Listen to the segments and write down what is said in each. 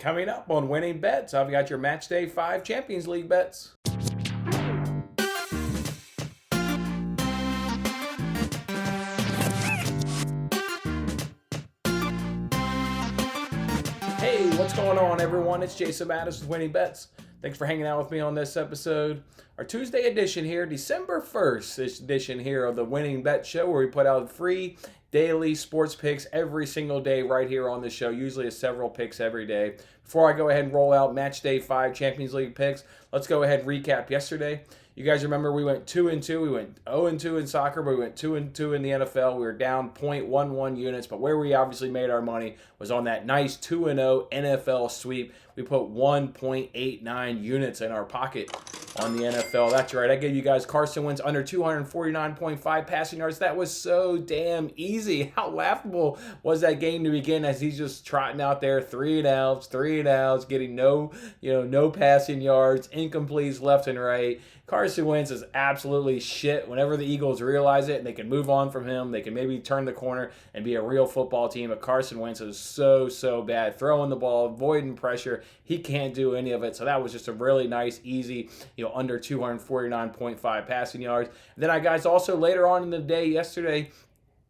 Coming up on Winning Bets, I've got your Matchday 5 Champions League bets. Hey, what's going on, everyone? It's Jason Mattis with Winning Bets. Thanks for hanging out with me on this episode. Our Tuesday edition here, December 1st edition here of the Winning Bet Show, where we put out free daily sports picks every single day right here on the show, usually several picks every day. Before I go ahead and roll out Matchday 5 Champions League picks, let's go ahead and recap yesterday. You guys remember we went 2-2. We went 0-2 in soccer, but we went 2-2 in the NFL. We were down 0.11 units, but where we obviously made our money was on that nice 2-0 NFL sweep. We put 1.89 units in our pocket on the NFL. That's right. I gave you guys Carson Wentz under 249.5 passing yards. That was so damn easy. How laughable was that game to begin as he's just trotting out there, three and outs, getting no passing yards, incompletes left and right. Carson Wentz is absolutely shit. Whenever the Eagles realize it and they can move on from him, they can maybe turn the corner and be a real football team. But Carson Wentz is so bad. Throwing the ball, avoiding pressure. He can't do any of it. So that was just a really nice, easy, under 249.5 passing yards. And then I guys also later on in the day yesterday,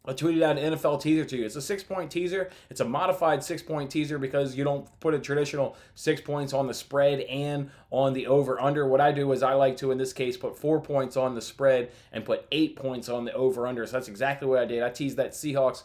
I tweeted out an NFL teaser to you. It's a 6-point teaser. It's a modified 6-point teaser because you don't put a traditional 6 points on the spread and on the over-under. What I do is I like to, in this case, put 4 points on the spread and put 8 points on the over-under. So that's exactly what I did. I teased that Seahawks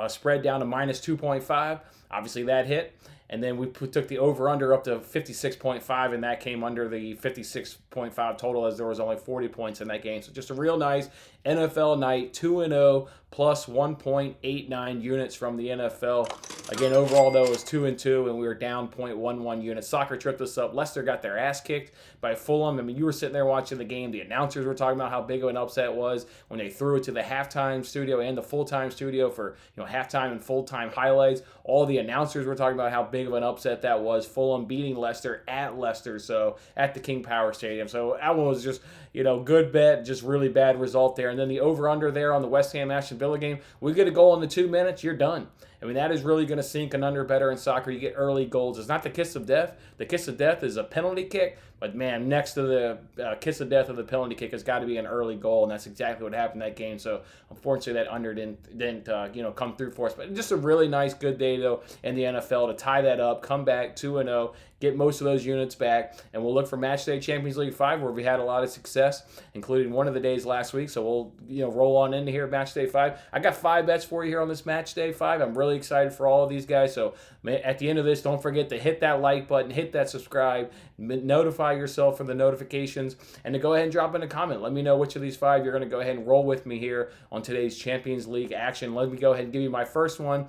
spread down to minus 2.5. Obviously, that hit. And then we took the over-under up to 56.5, and that came under the 56.5 total as there was only 40 points in that game. So just a real nice NFL night, 2-0 plus 1.89 units from the NFL. Again, overall, though, it was 2-2, and we were down 0.11 units. Soccer tripped us up. Leicester got their ass kicked by Fulham. I mean, you were sitting there watching the game. The announcers were talking about how big of an upset it was when they threw it to the halftime studio and the full-time studio for halftime and full-time highlights. All the announcers were talking about how big of an upset that was. Fulham beating Leicester at Leicester, so at the King Power Stadium. So that one was just, good bet, just really bad result there. And then the over-under there on the West Ham Aston Villa game, we get a goal in the 2 minutes, you're done. I mean, that is really going to sink an under better in soccer. You get early goals. It's not the kiss of death. The kiss of death is a penalty kick. But, man, next to the kiss of death of the penalty kick has got to be an early goal, and that's exactly what happened in that game. So, unfortunately, that under didn't come through for us. But just a really nice, good day, though, in the NFL to tie that up, come back 2-0, get most of those units back, and we'll look for Matchday Champions League 5, where we had a lot of success, including one of the days last week. So we'll roll on into here, Matchday 5. I got 5 bets for you here on this Matchday 5. I'm really excited for all of these guys. So at the end of this, don't forget to hit that like button, hit that subscribe, notify yourself for the notifications, and to go ahead and drop in a comment. Let me know which of these 5 you're going to go ahead and roll with me here on today's Champions League action. Let me go ahead and give you my first one.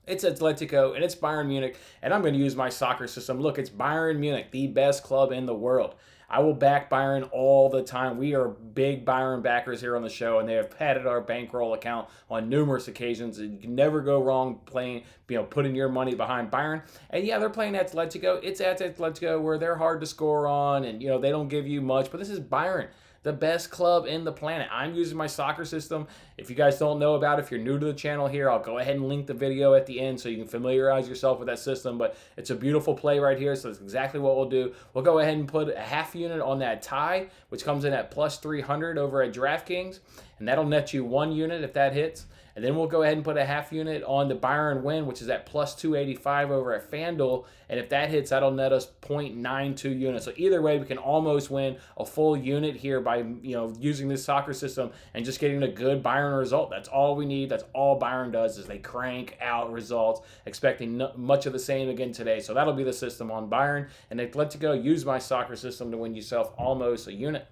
It's Atletico, and it's Bayern Munich, and I'm going to use my soccer system. Look, it's Bayern Munich, the best club in the world. I will back Bayern all the time. We are big Bayern backers here on the show, and they have padded our bankroll account on numerous occasions. You can never go wrong putting your money behind Bayern. And yeah, they're playing Atletico. It's at Atletico where they're hard to score on, and they don't give you much. But this is Bayern, the best club in the planet. I'm using my soccer system. If you guys don't know about it, if you're new to the channel here, I'll go ahead and link the video at the end so you can familiarize yourself with that system. But it's a beautiful play right here, so that's exactly what we'll do. We'll go ahead and put a half unit on that tie, which comes in at plus 300 over at DraftKings, and that'll net you 1 unit if that hits. And then we'll go ahead and put a half unit on the Bayern win, which is at plus 285 over at FanDuel. And if that hits, that'll net us 0.92 units. So either way, we can almost win a full unit here by using this soccer system and just getting a good Bayern result. That's all we need. That's all Bayern does is they crank out results, expecting much of the same again today. So that'll be the system on Bayern. And Atletico, use my soccer system to win yourself almost a unit.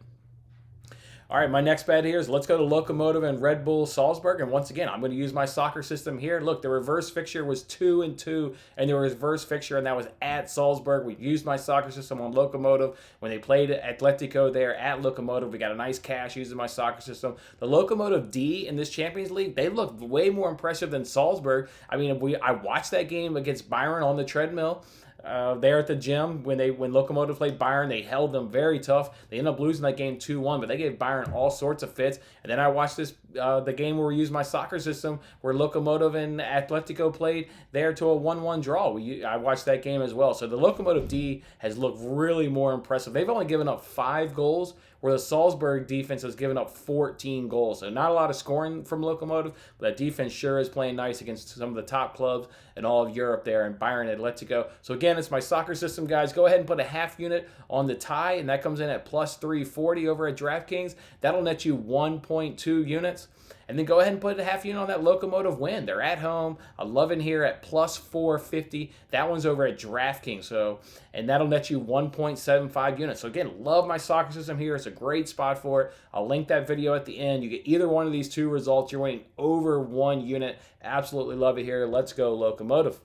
All right, my next bet here is let's go to Lokomotiv and Red Bull Salzburg. And once again, I'm going to use my soccer system here. Look, the reverse fixture was 2-2, and the reverse fixture, and that was at Salzburg. We used my soccer system on Lokomotiv. When they played Atletico there at Lokomotiv, we got a nice cash using my soccer system. The Lokomotiv D in this Champions League, they look way more impressive than Salzburg. I mean, I watched that game against Bayern on the treadmill. There at the gym when Lokomotiv played Bayern, they held them very tough. They ended up losing that game 2-1, but they gave Bayern all sorts of fits. And then I watched this the game where we used my soccer system, where Lokomotiv and Atletico played, there to a 1-1 draw. I watched that game as well. So the Lokomotiv D has looked really more impressive. They've only given up 5 goals, where the Salzburg defense has given up 14 goals. So not a lot of scoring from Lokomotiv, but that defense sure is playing nice against some of the top clubs in all of Europe there, in Bayern, Atletico. So again, it's my soccer system, guys. Go ahead and put a half unit on the tie, and that comes in at plus 340 over at DraftKings. That'll net you 1.2 units. And then go ahead and put a half unit on that Lokomotiv win. They're at home. I love it here at plus 450. That one's over at DraftKings. And that'll net you 1.75 units. So again, love my soccer system here. It's a great spot for it. I'll link that video at the end. You get either one of these 2 results. You're winning over 1 unit. Absolutely love it here. Let's go Lokomotiv.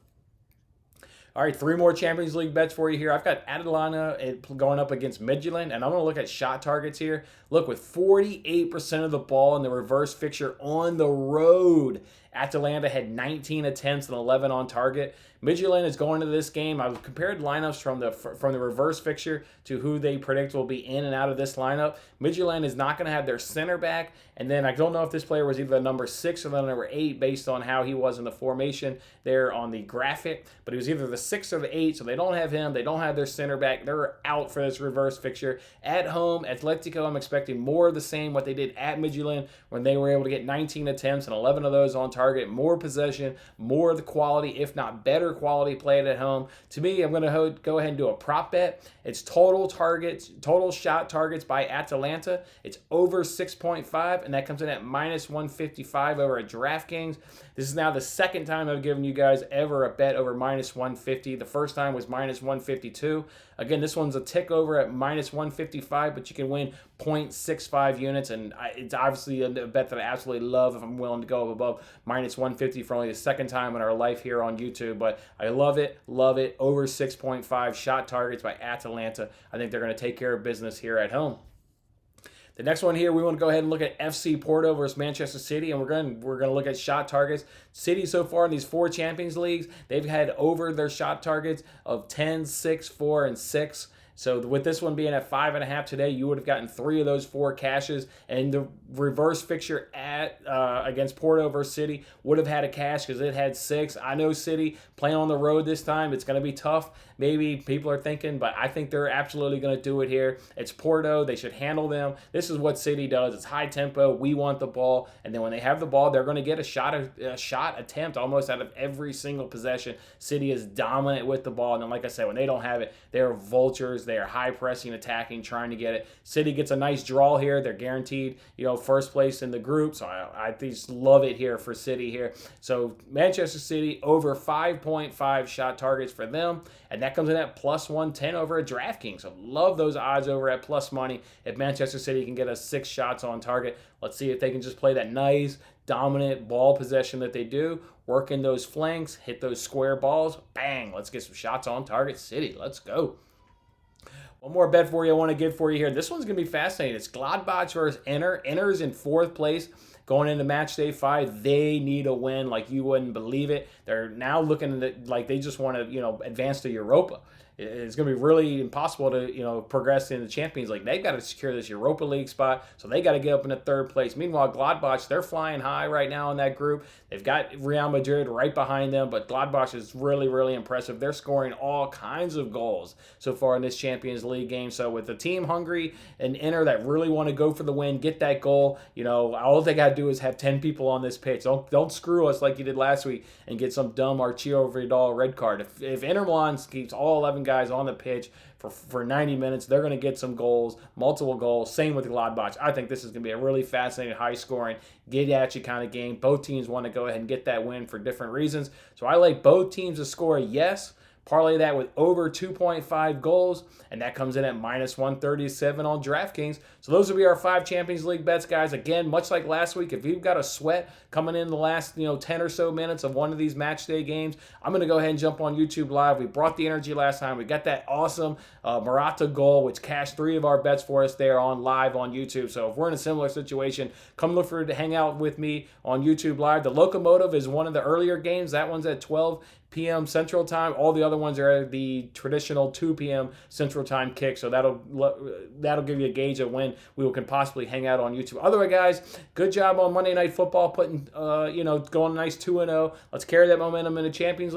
All right, 3 more Champions League bets for you here. I've got Atalanta going up against Midtjylland, and I'm going to look at shot targets here. Look, with 48% of the ball in the reverse fixture on the road, Atalanta had 19 attempts and 11 on target. Midtjylland is going to this game. I've compared lineups from the reverse fixture to who they predict will be in and out of this lineup. Midtjylland is not going to have their center back, and then I don't know if this player was either the number 6 or the number 8 based on how he was in the formation there on the graphic, but he was either the 6 or the 8, so they don't have him. They don't have their center back. They're out for this reverse fixture. At home, Atletico, I'm expecting more of the same, what they did at Midtjylland when they were able to get 19 attempts and 11 of those on target, more possession, more of the quality, if not better quality played at home. To me, I'm going to go ahead and do a prop bet. It's total shot targets by Atalanta. It's over 6.5, and that comes in at minus 155 over at DraftKings. This is now the second time I've given you guys ever a bet over minus 150. The first time was minus 152. Again, this one's a tick over at minus 155, but you can win 0.65 units, and it's obviously a bet that I absolutely love if I'm willing to go above minus 150 for only the second time in our life here on YouTube. But I love it, over 6.5 shot targets by Atalanta. I think they're going to take care of business here at home. The next one here, we want to go ahead and look at FC Porto versus Manchester City, and we're going to look at shot targets. City so far in these 4 Champions Leagues, they've had over their shot targets of 10, 6, 4, and 6. So with this one being at 5.5 today, you would have gotten 3 of those 4 cashes, and the reverse fixture against Porto versus City would have had a cash because it had 6. I know City playing on the road this time, it's going to be tough. Maybe people are thinking, but I think they're absolutely going to do it here. It's Porto. They should handle them. This is what City does. It's high tempo. We want the ball. And then when they have the ball, they're going to get a shot attempt almost out of every single possession. City is dominant with the ball. And then, like I said, when they don't have it, they're vultures. They are high pressing, attacking, trying to get it. City gets a nice draw here. They're guaranteed, first place in the group. So I just love it here for City here. So Manchester City over 5.5 shot targets for them. And that comes in at plus 110 over at DraftKings. So love those odds over at plus money. If Manchester City can get us 6 shots on target, let's see if they can just play that nice, dominant ball possession that they do. Work in those flanks, hit those square balls. Bang, let's get some shots on target. City, let's go. One more bet for you I want to give for you here. This one's going to be fascinating. It's Gladbach versus Inter. Inter's in 4th place. Going into Matchday 5, they need a win like you wouldn't believe it. They're now looking like they just want to, advance to Europa. It's going to be really impossible to, progress in the Champions League. They've got to secure this Europa League spot, so they got to get up into 3rd place. Meanwhile, Gladbach, they're flying high right now in that group. They've got Real Madrid right behind them, but Gladbach is really, really impressive. They're scoring all kinds of goals so far in this Champions League game. So with the team hungry and Inter that really want to go for the win, get that goal, all they got to do is have 10 people on this pitch. Don't screw us like you did last week and get some dumb Arturo Vidal red card. If Inter Milan keeps all 11 guys on the pitch for 90 minutes, they're going to get some goals, multiple goals. Same with Gladbach. I think this is going to be a really fascinating, high-scoring, get-at-you kind of game. Both teams want to go ahead and get that win for different reasons. So I like both teams to score, yes. Parlay that with over 2.5 goals, and that comes in at minus 137 on DraftKings. So those will be our 5 Champions League bets, guys. Again, much like last week, if you've got a sweat coming in the last 10 or so minutes of one of these match day games, I'm going to go ahead and jump on YouTube Live. We brought the energy last time. We got that awesome Morata goal, which cashed 3 of our bets for us there on live on YouTube. So if we're in a similar situation, come look for to hang out with me on YouTube Live. The Lokomotiv is one of the earlier games. That one's at 12 p.m. Central Time. All the other ones are the traditional 2 p.m. Central Time kick. So that'll give you a gauge of when we can possibly hang out on YouTube. Otherwise, guys, good job on Monday Night Football, putting going nice 2-0. Let's carry that momentum in the Champions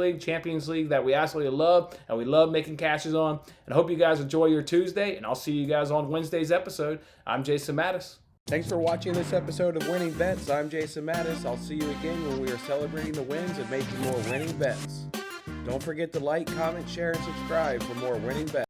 League that we absolutely love and we love making cashes on. And I hope you guys enjoy your Tuesday, and I'll see you guys on Wednesday's episode. I'm Jason Mattis. Thanks for watching this episode of Winning Bets. I'm Jason Mattis. I'll see you again when we are celebrating the wins and making more winning bets. Don't forget to like, comment, share, and subscribe for more winning bets.